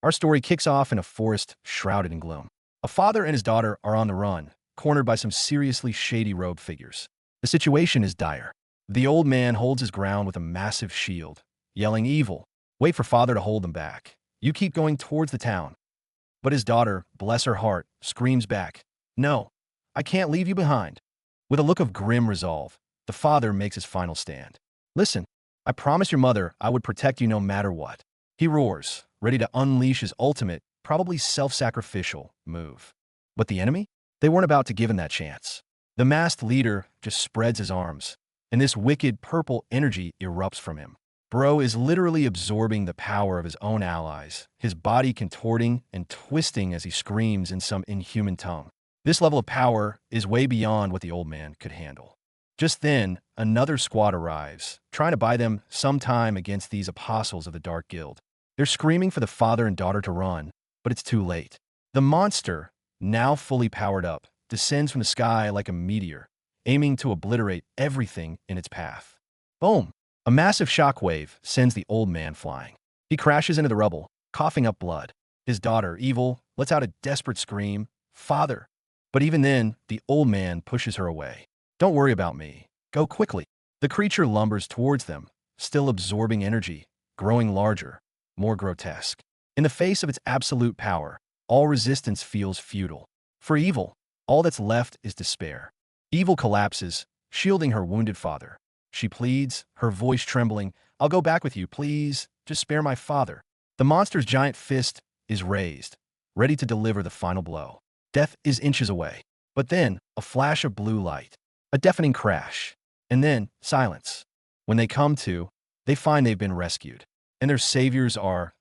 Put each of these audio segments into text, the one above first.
Our story kicks off in a forest shrouded in gloom. A father and his daughter are on the run, cornered by some seriously shady robed figures. The situation is dire. The old man holds his ground with a massive shield, yelling evil. Wait for father to hold them back. You keep going towards the town. But his daughter, bless her heart, screams back, no, I can't leave you behind. With a look of grim resolve, the father makes his final stand. Listen, I promised your mother I would protect you no matter what. He roars, ready to unleash his ultimate, probably self-sacrificial, move. But the enemy? They weren't about to give him that chance. The masked leader just spreads his arms, and this wicked purple energy erupts from him. Bro is literally absorbing the power of his own allies, his body contorting and twisting as he screams in some inhuman tongue. This level of power is way beyond what the old man could handle. Just then, another squad arrives, trying to buy them some time against these apostles of the Dark Guild. They're screaming for the father and daughter to run, but it's too late. The monster, now fully powered up, descends from the sky like a meteor, aiming to obliterate everything in its path. Boom! A massive shockwave sends the old man flying. He crashes into the rubble, coughing up blood. His daughter, Evil, lets out a desperate scream, "Father!" But even then, the old man pushes her away. Don't worry about me. Go quickly. The creature lumbers towards them, still absorbing energy, growing larger, more grotesque. In the face of its absolute power, all resistance feels futile. For Evil, all that's left is despair. Evil collapses, shielding her wounded father. She pleads, her voice trembling, I'll go back with you, please. Just spare my father. The monster's giant fist is raised, ready to deliver the final blow. Death is inches away. But then, a flash of blue light, a deafening crash, and then silence. When they come to, they find they've been rescued. And their saviors are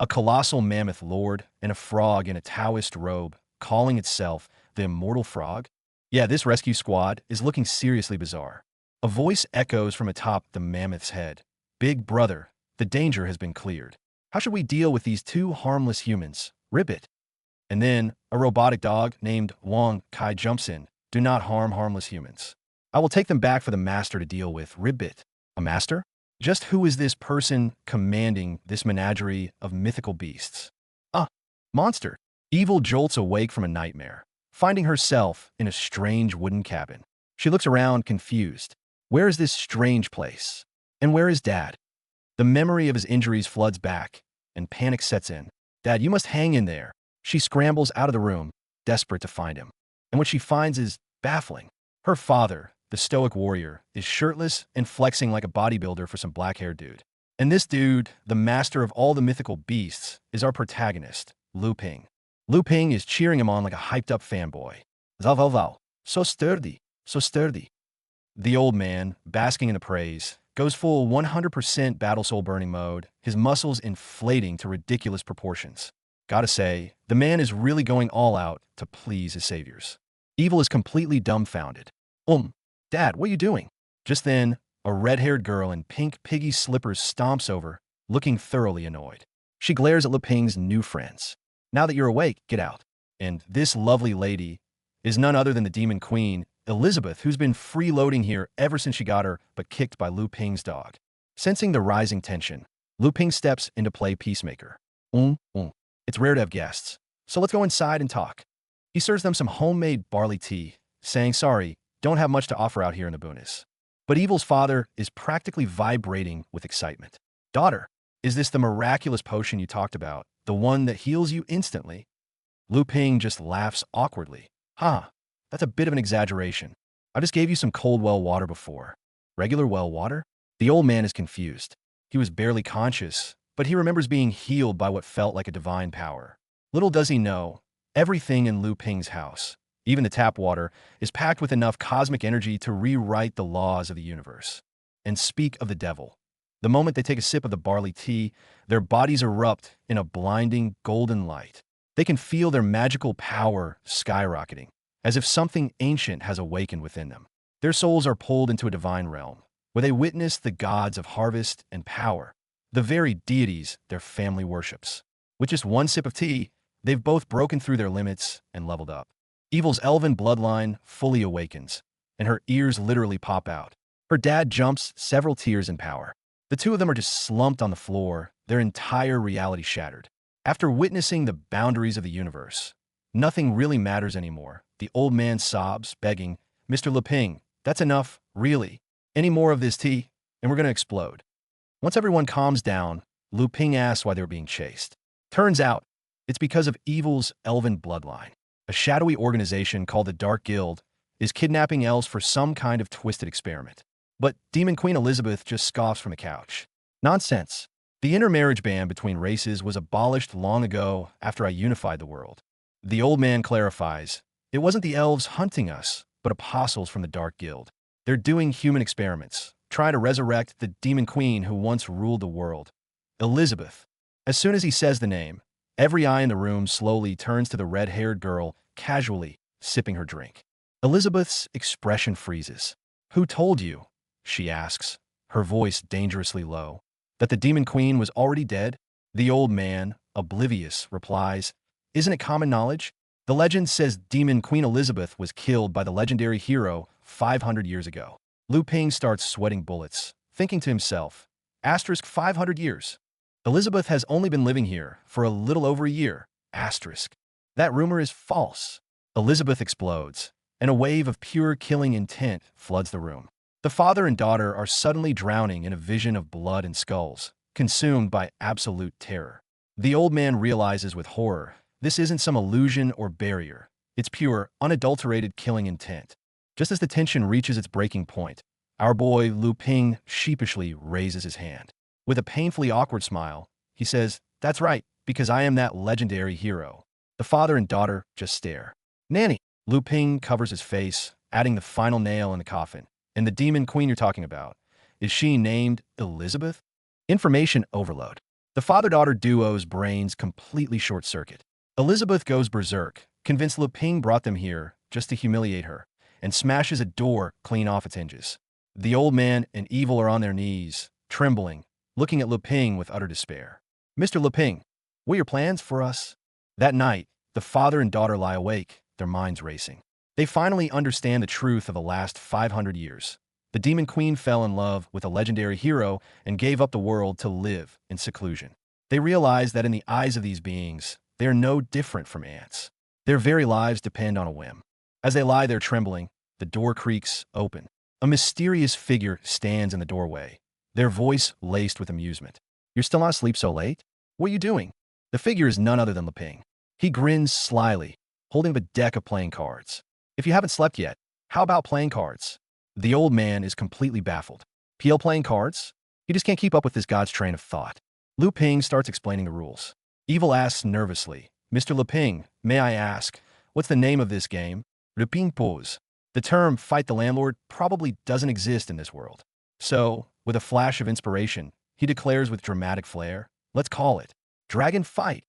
a colossal mammoth lord and a frog in a Taoist robe, calling itself the Immortal Frog. Yeah, this rescue squad is looking seriously bizarre. A voice echoes from atop the mammoth's head. Big brother, the danger has been cleared. How should we deal with these two harmless humans? Ribbit. And then, a robotic dog named Wong Kai jumps in. Do not harm harmless humans. I will take them back for the master to deal with. Ribbit. A master? Just who is this person commanding this menagerie of mythical beasts? Ah, monster. Evil jolts awake from a nightmare, finding herself in a strange wooden cabin. She looks around confused. Where is this strange place? And where is Dad? The memory of his injuries floods back, and panic sets in. Dad, you must hang in there. She scrambles out of the room, desperate to find him. And what she finds is baffling. Her father, the stoic warrior, is shirtless and flexing like a bodybuilder for some black-haired dude. And this dude, the master of all the mythical beasts, is our protagonist, Lu Ping. Lu Ping is cheering him on like a hyped-up fanboy. Zao Vao Vao. So sturdy, so sturdy. The old man, basking in the praise, goes full 100% battle soul burning mode, his muscles inflating to ridiculous proportions. Gotta say, the man is really going all out to please his saviors. Evil is completely dumbfounded. Dad, what are you doing? Just then, a red-haired girl in pink piggy slippers stomps over, looking thoroughly annoyed. She glares at Lu Ping's new friends. Now that you're awake, get out. And this lovely lady is none other than the demon queen, Elizabeth, who's been freeloading here ever since she got her but kicked by Lu Ping's dog. Sensing the rising tension, Lu Ping steps in to play peacemaker. It's rare to have guests, so let's go inside and talk. He serves them some homemade barley tea, saying, sorry, don't have much to offer out here in the boonies. But Evil's father is practically vibrating with excitement. Daughter, is this the miraculous potion you talked about, the one that heals you instantly? Lu Ping just laughs awkwardly. That's a bit of an exaggeration. I just gave you some cold well water before. Regular well water? The old man is confused. He was barely conscious, but he remembers being healed by what felt like a divine power. Little does he know, everything in Lu Ping's house, even the tap water, is packed with enough cosmic energy to rewrite the laws of the universe. And speak of the devil. The moment they take a sip of the barley tea, their bodies erupt in a blinding golden light. They can feel their magical power skyrocketing, as if something ancient has awakened within them. Their souls are pulled into a divine realm, where they witness the gods of harvest and power, the very deities their family worships. With just one sip of tea, they've both broken through their limits and leveled up. Evil's elven bloodline fully awakens, and her ears literally pop out. Her dad jumps several tiers in power. The two of them are just slumped on the floor, their entire reality shattered. After witnessing the boundaries of the universe, nothing really matters anymore. The old man sobs, begging, Mr. Leping, that's enough, really. Any more of this tea, and we're going to explode. Once everyone calms down, Lu Ping asks why they're being chased. Turns out, it's because of evil's elven bloodline. A shadowy organization called the Dark Guild is kidnapping elves for some kind of twisted experiment. But Demon Queen Elizabeth just scoffs from the couch. Nonsense. The intermarriage ban between races was abolished long ago after I unified the world. The old man clarifies, it wasn't the elves hunting us, but apostles from the Dark Guild. They're doing human experiments, trying to resurrect the demon queen who once ruled the world. Elizabeth. As soon as he says the name, every eye in the room slowly turns to the red-haired girl, casually sipping her drink. Elizabeth's expression freezes. Who told you? She asks, her voice dangerously low. That the demon queen was already dead? The old man, oblivious, replies, isn't it common knowledge? The legend says Demon Queen Elizabeth was killed by the legendary hero 500 years ago. Lu Ping starts sweating bullets, thinking to himself, asterisk 500 years. Elizabeth has only been living here for a little over a year, asterisk. That rumor is false. Elizabeth explodes, and a wave of pure killing intent floods the room. The father and daughter are suddenly drowning in a vision of blood and skulls, consumed by absolute terror. The old man realizes with horror, this isn't some illusion or barrier. It's pure, unadulterated killing intent. Just as the tension reaches its breaking point, our boy Lu Ping sheepishly raises his hand. With a painfully awkward smile, he says, that's right, because I am that legendary hero. The father and daughter just stare. Nanny! Lu Ping covers his face, adding the final nail in the coffin. And the demon queen you're talking about, is she named Elizabeth? Information overload. The father-daughter duo's brains completely short-circuit. Elizabeth goes berserk, convinced Lu Ping brought them here just to humiliate her, and smashes a door clean off its hinges. The old man and Evil are on their knees, trembling, looking at Lu Ping with utter despair. Mr. Lu Ping, what are your plans for us? That night, the father and daughter lie awake, their minds racing. They finally understand the truth of the last 500 years. The demon queen fell in love with a legendary hero and gave up the world to live in seclusion. They realize that in the eyes of these beings, they are no different from ants. Their very lives depend on a whim. As they lie there trembling, the door creaks open. A mysterious figure stands in the doorway, their voice laced with amusement. You're still not asleep so late? What are you doing? The figure is none other than Lu Ping. He grins slyly, holding the deck of playing cards. If you haven't slept yet, how about playing cards? The old man is completely baffled. PL playing cards? He just can't keep up with this god's train of thought. Lu Ping starts explaining the rules. Evil asks nervously, Mr. Lu Ping, may I ask, what's the name of this game? Lu Ping pose. The term fight the landlord probably doesn't exist in this world. So, with a flash of inspiration, he declares with dramatic flair, let's call it Dragon Fight.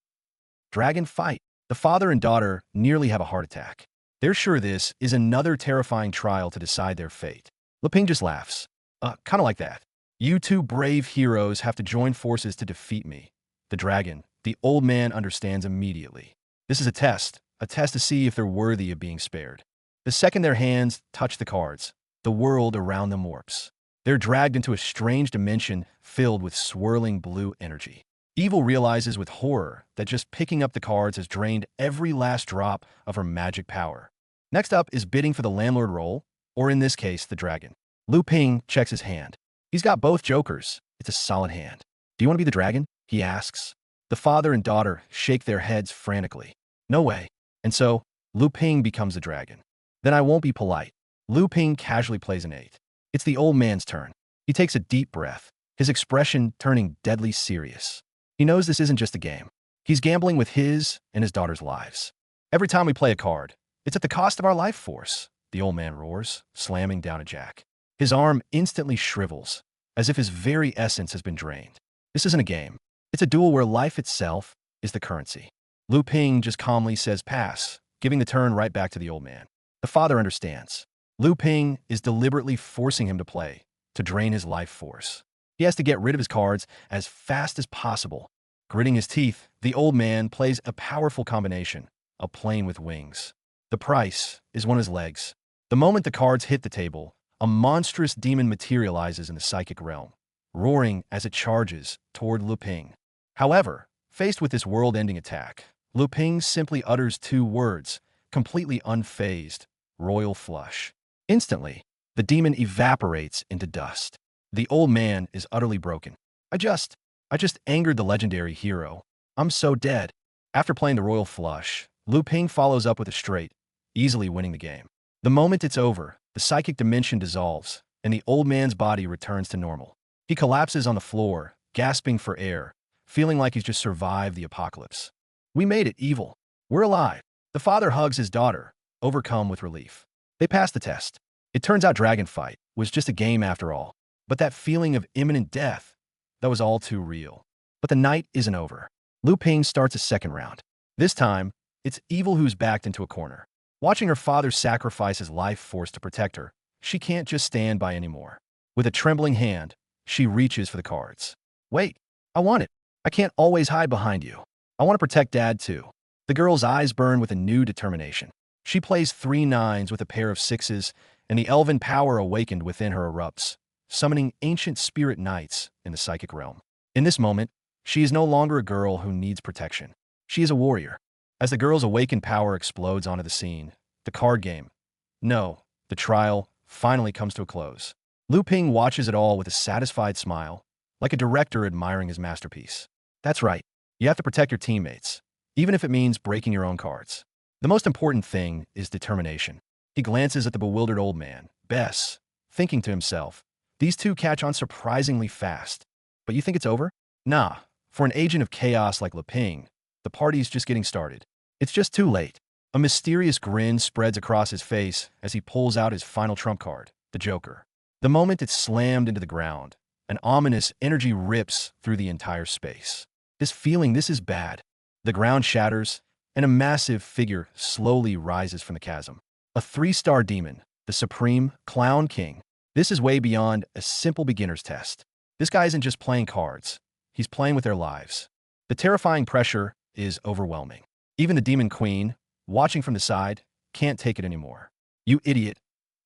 Dragon Fight. The father and daughter nearly have a heart attack. They're sure this is another terrifying trial to decide their fate. Lu Ping just laughs. Kind of like that. You two brave heroes have to join forces to defeat me. The dragon, the old man understands immediately. This is a test to see if they're worthy of being spared. The second their hands touch the cards, the world around them warps. They're dragged into a strange dimension filled with swirling blue energy. Evil realizes with horror that just picking up the cards has drained every last drop of her magic power. Next up is bidding for the landlord role, or in this case, the dragon. Lu Ping checks his hand. He's got both jokers. It's a solid hand. Do you want to be the dragon? He asks. The father and daughter shake their heads frantically. No way. And so, Lu Ping becomes the dragon. Then I won't be polite. Lu Ping casually plays an 8. It's the old man's turn. He takes a deep breath, his expression turning deadly serious. He knows this isn't just a game. He's gambling with his and his daughter's lives. Every time we play a card, it's at the cost of our life force, the old man roars, slamming down a jack. His arm instantly shrivels, as if his very essence has been drained. This isn't a game. It's a duel where life itself is the currency. Lu Ping just calmly says pass, giving the turn right back to the old man. The father understands. Lu Ping is deliberately forcing him to play, to drain his life force. He has to get rid of his cards as fast as possible. Gritting his teeth, the old man plays a powerful combination, a plane with wings. The price is one of his legs. The moment the cards hit the table, a monstrous demon materializes in the psychic realm, roaring as it charges toward Lu Ping. However, Faced with this world-ending attack, Lu Ping simply utters two words, completely unfazed: royal flush. Instantly, the demon evaporates into dust. The old man is utterly broken. I just angered the legendary hero. I'm so dead. After playing the royal flush, Lu Ping follows up with a straight, easily winning the game. The moment it's over, the psychic dimension dissolves, and the old man's body returns to normal. He collapses on the floor, gasping for air, feeling like he's just survived the apocalypse. We made it, evil. We're alive. The father hugs his daughter, overcome with relief. They pass the test. It turns out Dragon Fight was just a game after all. But that feeling of imminent death, that was all too real. But the night isn't over. Lu Ping starts a second round. This time, it's evil who's backed into a corner. Watching her father sacrifice his life force to protect her, she can't just stand by anymore. With a trembling hand, she reaches for the cards. Wait, I want it. I can't always hide behind you. I want to protect Dad too. The girl's eyes burn with a new determination. She plays 3 nines with a pair of 6s, and the elven power awakened within her erupts, summoning ancient spirit knights in the psychic realm. In this moment, she is no longer a girl who needs protection. She is a warrior. As the girl's awakened power explodes onto the scene, the card game, no, the trial, finally comes to a close. Lu Ping watches it all with a satisfied smile, like a director admiring his masterpiece. That's right. You have to protect your teammates, even if it means breaking your own cards. The most important thing is determination. He glances at the bewildered old man, Bess, thinking to himself, these two catch on surprisingly fast. But you think it's over? Nah, for an agent of chaos like Lu Ping, the party's just getting started. It's just too late. A mysterious grin spreads across his face as he pulls out his final trump card, the Joker. The moment it's slammed into the ground, an ominous energy rips through the entire space. This is bad. The ground shatters, and a massive figure slowly rises from the chasm. A 3-star demon, the Supreme Clown King. This is way beyond a simple beginner's test. This guy isn't just playing cards. He's playing with their lives. The terrifying pressure is overwhelming. Even the Demon Queen, watching from the side, can't take it anymore. You idiot.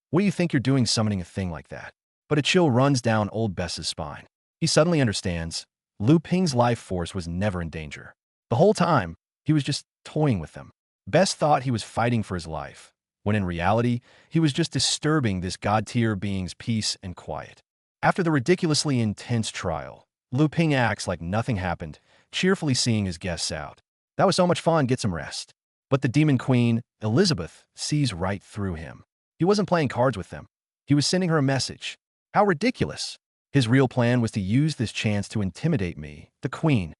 What do you think you're doing summoning a thing like that? But a chill runs down old Bess's spine. He suddenly understands Lu Ping's life force was never in danger. The whole time, he was just toying with them. Bess thought he was fighting for his life, when in reality, he was just disturbing this god-tier being's peace and quiet. After the ridiculously intense trial, Lu Ping acts like nothing happened, cheerfully seeing his guests out. That was so much fun, get some rest. But the Demon Queen, Elizabeth, sees right through him. He wasn't playing cards with them. He was sending her a message. How ridiculous. His real plan was to use this chance to intimidate me, the Queen.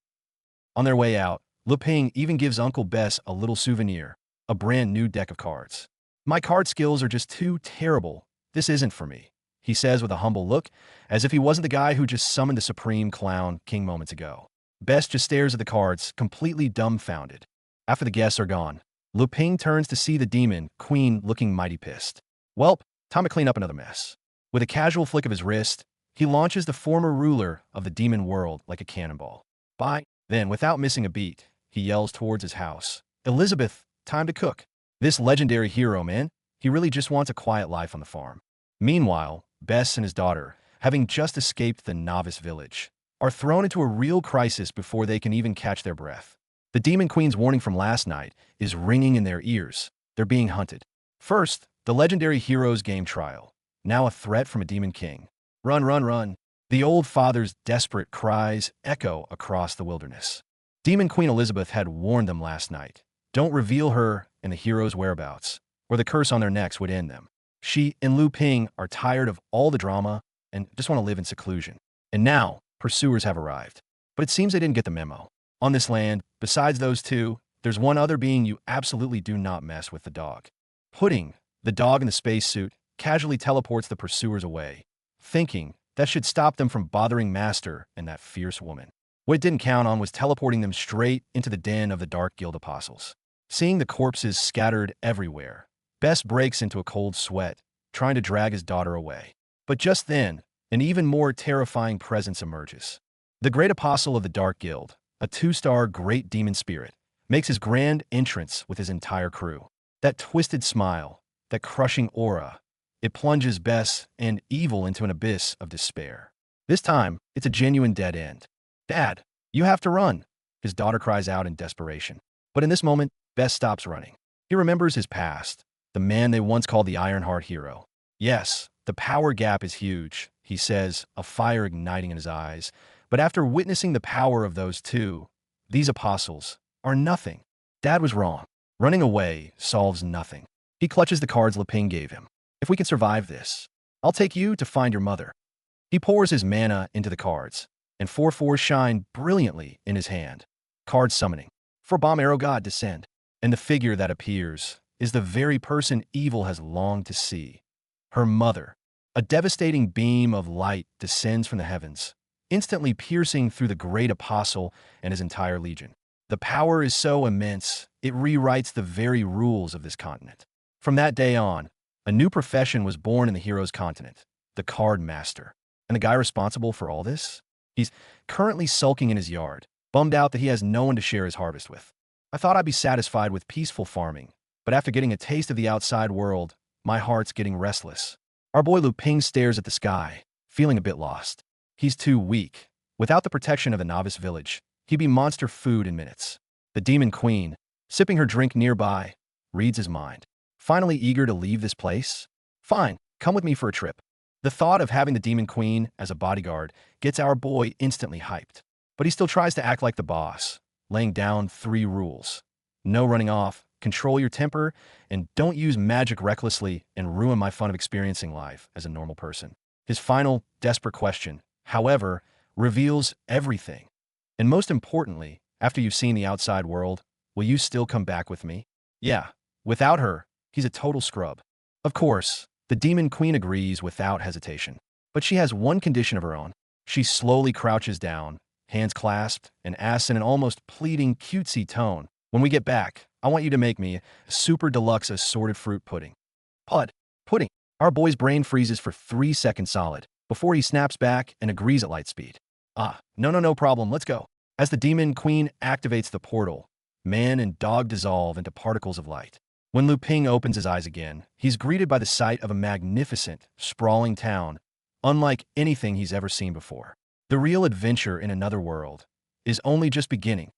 On their way out, Lu Ping even gives Uncle Bess a little souvenir, a brand new deck of cards. My card skills are just too terrible. This isn't for me, he says with a humble look, as if he wasn't the guy who just summoned the Supreme Clown King moments ago. Bess just stares at the cards, completely dumbfounded. After the guests are gone, Lu Ping turns to see the Demon Queen looking mighty pissed. Welp, time to clean up another mess. With a casual flick of his wrist, he launches the former ruler of the demon world like a cannonball. Bye. Then, without missing a beat, he yells towards his house. Elizabeth, time to cook. This legendary hero, man, he really just wants a quiet life on the farm. Meanwhile, Bess and his daughter, having just escaped the novice village, are thrown into a real crisis before they can even catch their breath. The Demon Queen's warning from last night is ringing in their ears. They're being hunted. First, the legendary hero's game trial. Now a threat from a Demon King. Run, run, run. The old father's desperate cries echo across the wilderness. Demon Queen Elizabeth had warned them last night. Don't reveal her and the hero's whereabouts, or the curse on their necks would end them. She and Lu Ping are tired of all the drama and just want to live in seclusion. And now, pursuers have arrived. But it seems they didn't get the memo. On this land, besides those two, there's one other being you absolutely do not mess with: the dog. Pudding, the dog in the spacesuit, casually teleports the pursuers away, thinking that should stop them from bothering Master and that fierce woman. What it didn't count on was teleporting them straight into the den of the Dark Guild apostles. Seeing the corpses scattered everywhere, Bess breaks into a cold sweat, trying to drag his daughter away. But just then, an even more terrifying presence emerges. The great apostle of the Dark Guild, a 2-star great demon spirit, makes his grand entrance with his entire crew. That twisted smile, that crushing aura, it plunges Bess and evil into an abyss of despair. This time, it's a genuine dead end. Dad, you have to run. His daughter cries out in desperation. But in this moment, Best stops running. He remembers his past, the man they once called the Ironheart hero. Yes, the power gap is huge, he says, a fire igniting in his eyes. But after witnessing the power of those two, these apostles, are nothing. Dad was wrong. Running away solves nothing. He clutches the cards Leping gave him. If we can survive this, I'll take you to find your mother. He pours his mana into the cards, and 4/4 shine brilliantly in his hand. Card summoning. For bomb arrow god descend. And the figure that appears is the very person evil has longed to see. Her mother. A devastating beam of light descends from the heavens, instantly piercing through the great apostle and his entire legion. The power is so immense, it rewrites the very rules of this continent. From that day on, a new profession was born in the hero's continent, the card master. And the guy responsible for all this? He's currently sulking in his yard, bummed out that he has no one to share his harvest with. I thought I'd be satisfied with peaceful farming, but after getting a taste of the outside world, my heart's getting restless. Our boy Luping stares at the sky, feeling a bit lost. He's too weak. Without the protection of the novice village, he'd be monster food in minutes. The demon queen, sipping her drink nearby, reads his mind. Finally eager to leave this place? Fine, come with me for a trip. The thought of having the demon queen as a bodyguard gets our boy instantly hyped. But he still tries to act like the boss, laying down 3 rules. No running off, control your temper, and don't use magic recklessly and ruin my fun of experiencing life as a normal person. His final, desperate question, however, reveals everything. And most importantly, after you've seen the outside world, will you still come back with me? Yeah, without her, he's a total scrub. Of course, the demon queen agrees without hesitation. But she has one condition of her own. She slowly crouches down, hands clasped, and asks in an almost pleading, cutesy tone, "When we get back, I want you to make me a super deluxe assorted fruit pudding." Pudding. Our boy's brain freezes for 3 seconds solid, before he snaps back and agrees at light speed. No problem, let's go. As the demon queen activates the portal, man and dog dissolve into particles of light. When Luping opens his eyes again, he's greeted by the sight of a magnificent, sprawling town, unlike anything he's ever seen before. The real adventure in another world is only just beginning.